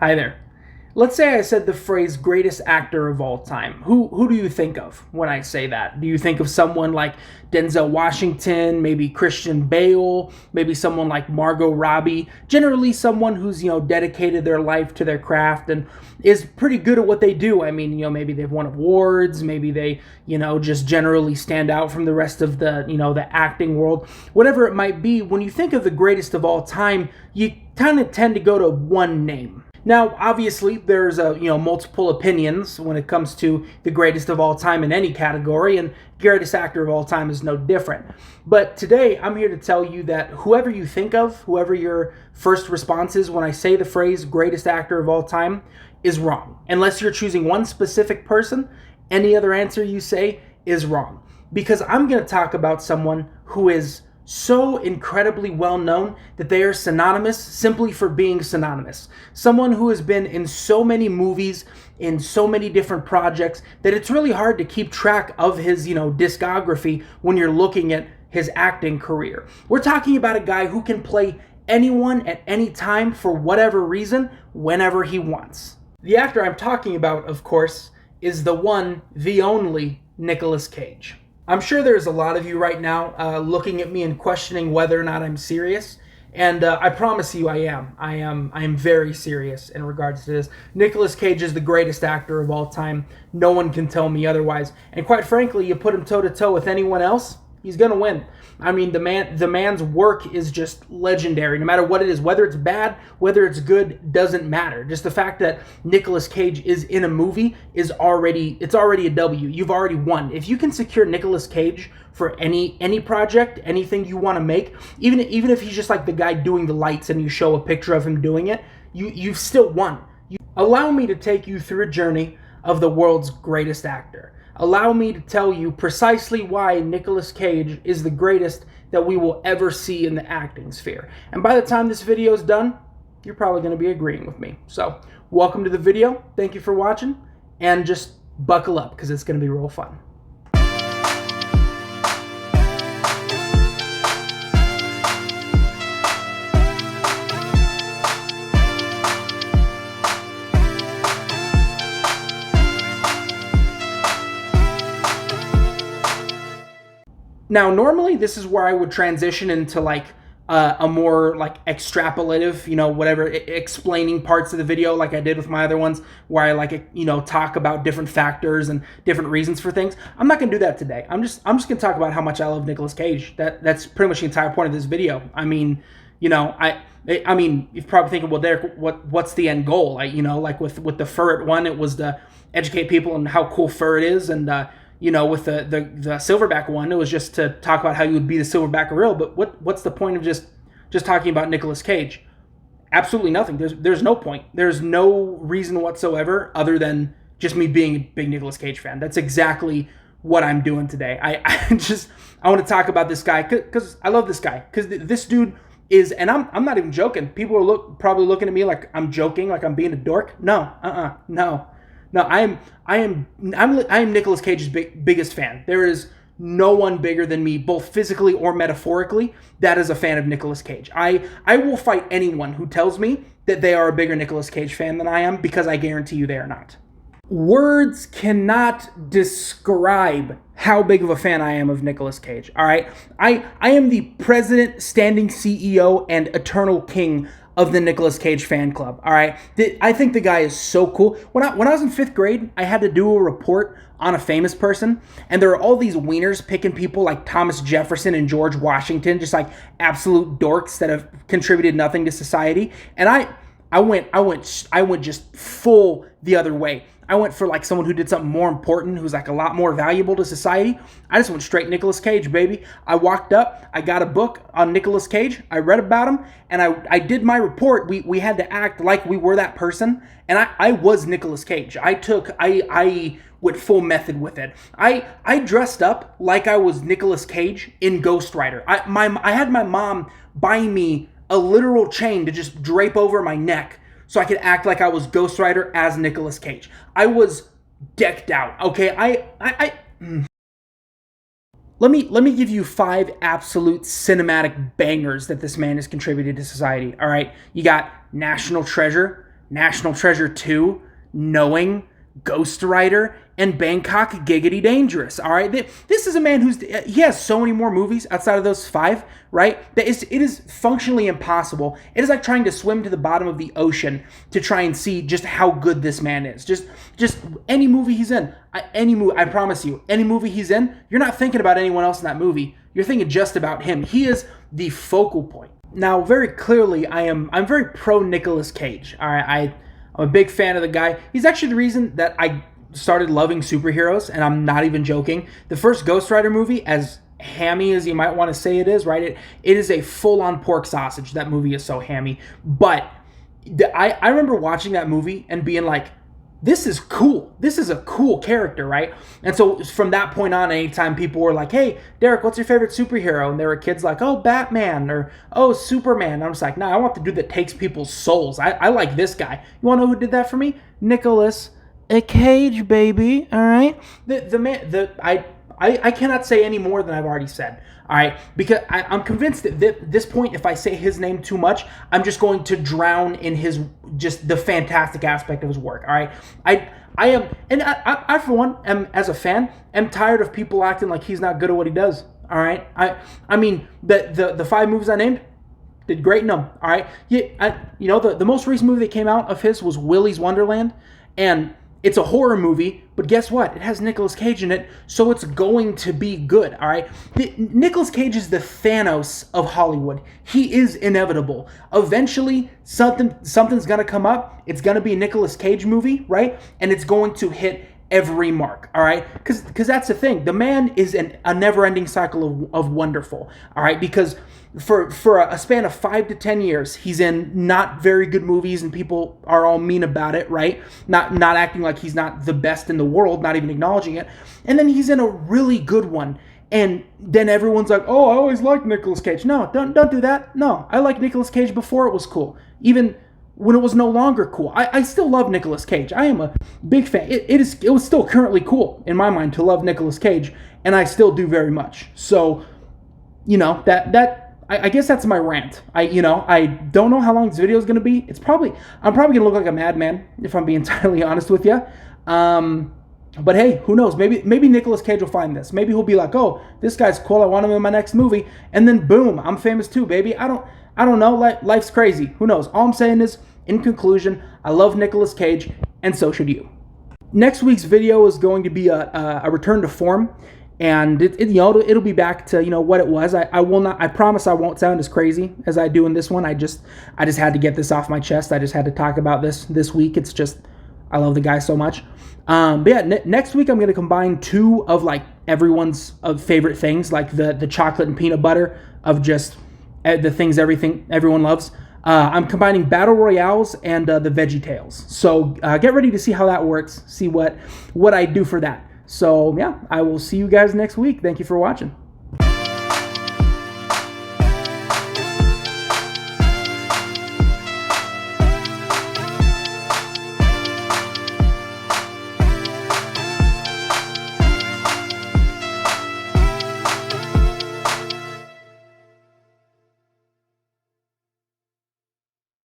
Hi there. Let's say I said the phrase greatest actor of all time. Who do you think of when I say that? Do you think of someone like Denzel Washington, maybe Christian Bale, maybe someone like Margot Robbie? Generally someone who's, dedicated their life to their craft and is pretty good at what they do. I mean, maybe they've won awards, maybe they, just generally stand out from the rest of the acting world. Whatever it might be, when you think of the greatest of all time, you kind of tend to go to one name. Now, obviously, there's multiple opinions when it comes to the greatest of all time in any category, and greatest actor of all time is no different. But today, I'm here to tell you that whoever you think of, whoever your first response is when I say the phrase greatest actor of all time, is wrong. Unless you're choosing one specific person, any other answer you say is wrong. Because I'm going to talk about someone who is so incredibly well known that they are synonymous simply for being synonymous. Someone who has been in so many movies, in so many different projects, that it's really hard to keep track of his, discography when you're looking at his acting career. We're talking about a guy who can play anyone at any time for whatever reason, whenever he wants. The actor I'm talking about, of course, is the one, the only Nicolas Cage. I'm sure there's a lot of you right now looking at me and questioning whether or not I'm serious. And I promise you I am. I am very serious in regards to this. Nicolas Cage is the greatest actor of all time. No one can tell me otherwise. And quite frankly, you put him toe-to-toe with anyone else, he's going to win. I mean, the man's work is just legendary, no matter what it is. Whether it's bad, whether it's good, doesn't matter. Just the fact that Nicolas Cage is in a movie is already a W. You've already won. If you can secure Nicolas Cage for any project, anything you want to make, even if he's just like the guy doing the lights and you show a picture of him doing it, you've still won. Allow me to take you through a journey of the world's greatest actor. Allow me to tell you precisely why Nicolas Cage is the greatest that we will ever see in the acting sphere. And by the time this video is done, you're probably going to be agreeing with me. So, welcome to the video. Thank you for watching. And just buckle up because it's going to be real fun. Now, normally this is where I would transition into like a more like extrapolative, whatever, explaining parts of the video like I did with my other ones where I talk about different factors and different reasons for things. I'm not going to do that today. I'm just going to talk about how much I love Nicolas Cage. That's pretty much the entire point of this video. I mean, I mean, you're probably thinking, well, Derek, what's the end goal? Like with the fur one, it was to educate people on how cool fur it is, and with the silverback one, it was just to talk about how you would be the silverback gorilla. But what's the point of just talking about Nicolas Cage? Absolutely nothing. There's no point. There's no reason whatsoever other than just me being a big Nicolas Cage fan. That's exactly what I'm doing today. I want to talk about this guy because I love this guy, because this dude is, and I'm not even joking. People are probably looking at me like I'm joking, like I'm being a dork. No, No, I am Nicolas Cage's biggest fan. There is no one bigger than me, both physically or metaphorically, that is a fan of Nicolas Cage. I will fight anyone who tells me that they are a bigger Nicolas Cage fan than I am, because I guarantee you they are not. Words cannot describe how big of a fan I am of Nicolas Cage, all right? I am the president, standing CEO, and eternal king of the Nicolas Cage fan club, all right? I think the guy is so cool. When I was in 5th grade, I had to do a report on a famous person, and there are all these wieners picking people like Thomas Jefferson and George Washington, just like absolute dorks that have contributed nothing to society. And I went just full the other way. I went for like someone who did something more important, who's like a lot more valuable to society. I just went straight Nicolas Cage, baby. I walked up, I got a book on Nicolas Cage, I read about him, and I did my report. We had to act like we were that person, and I was Nicolas Cage. I went full method with it. I dressed up like I was Nicolas Cage in Ghost Rider. I had my mom buy me a literal chain to just drape over my neck so I could act like I was Ghost Rider as Nicolas Cage. I was decked out, okay? Let me give you 5 absolute cinematic bangers that this man has contributed to society, all right? You got National Treasure, National Treasure 2, Knowing, Ghost Rider, and Bangkok Giggity Dangerous. All right, this is a man he has so many more movies outside of those 5, right? That it is functionally impossible. It is like trying to swim to the bottom of the ocean to try and see just how good this man is. Just any movie he's in, I promise you, any movie he's in, you're not thinking about anyone else in that movie. You're thinking just about him. He is the focal point. Now, very clearly, I'm very pro Nicolas Cage. All right, I'm a big fan of the guy. He's actually the reason that I started loving superheroes, and I'm not even joking. The first Ghost Rider movie, as hammy as you might want to say it is, right? It is a full-on pork sausage. That movie is so hammy. But I remember watching that movie and being like, this is cool. This is a cool character, right? And so from that point on, anytime people were like, hey, Derek, what's your favorite superhero? And there were kids like, oh, Batman, or oh, Superman. And I was like, nah, I want the dude that takes people's souls. I like this guy. You want to know who did that for me? Nicolas Cage, baby. All right? I cannot say any more than I've already said. All right, because I'm convinced that at this point, if I say his name too much, I'm just going to drown in just the fantastic aspect of his work. All right, I am, and I for one am, as a fan, am tired of people acting like he's not good at what he does. All right, I mean the 5 movies I named did great in them. All right, the most recent movie that came out of his was Willy's Wonderland, and it's a horror movie, but guess what? It has Nicolas Cage in it, so it's going to be good, all right? Nicolas Cage is the Thanos of Hollywood. He is inevitable. Eventually, something's going to come up. It's going to be a Nicolas Cage movie, right? And it's going to hit every mark, all right? Because that's the thing. The man is a never-ending cycle of wonderful, all right? Because for a span of 5 to 10 years, he's in not very good movies and people are all mean about it, right? Not acting like he's not the best in the world, not even acknowledging it. And then he's in a really good one. And then everyone's like, oh, I always liked Nicolas Cage. No, don't do that. No, I liked Nicolas Cage before it was cool. Even when it was no longer cool. I still love Nicolas Cage. I am a big fan. It was still currently cool in my mind to love Nicolas Cage, and I still do very much. So, I guess that's my rant. I don't know how long this video is going to be. I'm probably going to look like a madman if I'm being entirely honest with you. But hey, who knows? Maybe Nicolas Cage will find this. Maybe he'll be like, oh, this guy's cool. I want him in my next movie. And then boom, I'm famous too, baby. I don't know. Life's crazy. Who knows? All I'm saying is, in conclusion, I love Nicolas Cage, and so should you. Next week's video is going to be a return to form. And it'll be back to what it was. I promise I won't sound as crazy as I do in this one. I just had to get this off my chest. I just had to talk about this week. It's just I love the guy so much. But yeah, next week I'm going to combine 2 of like everyone's favorite things, like the chocolate and peanut butter of just the things everyone loves. I'm combining Battle Royales and the Veggie Tales. So get ready to see how that works. See what I do for that. So, yeah, I will see you guys next week. Thank you for watching.